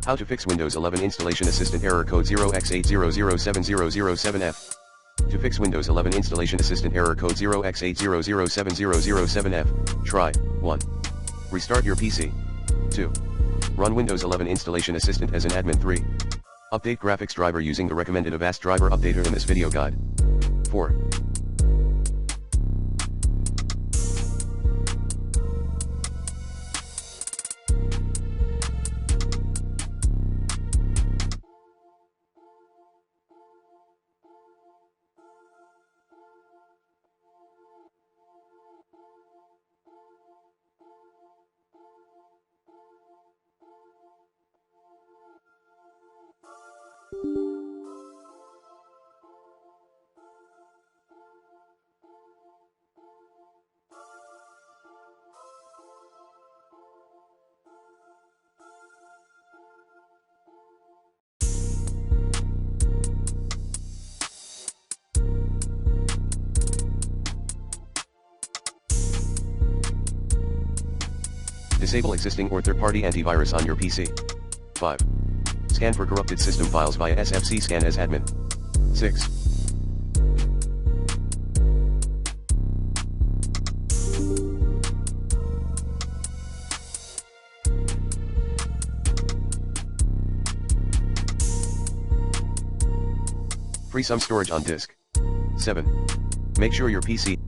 How to fix Windows 11 installation assistant error code 0x800700707f. To fix Windows 11 installation assistant error code 0x800700707f, try 1. Restart your PC. 2. Run Windows 11 installation assistant as an admin. 3. Update graphics driver using the recommended Avast driver updater in this video guide. 4. Disable existing or third-party antivirus on your PC. 5. Scan for corrupted system files via SFC scan as admin. 6. Free some storage on disk. 7. Make sure your PC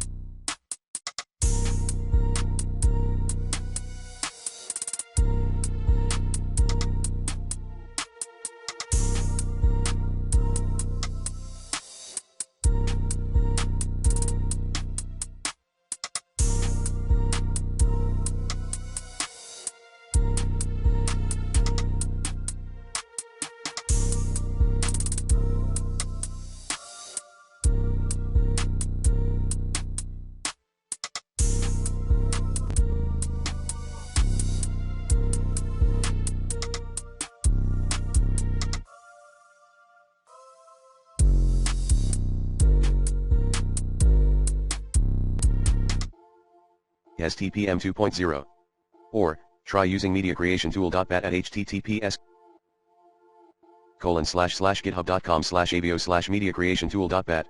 STPM 2.0. Or, try using MediaCreationTool.bat at https://github.com/avio/MediaCreationTool.bat.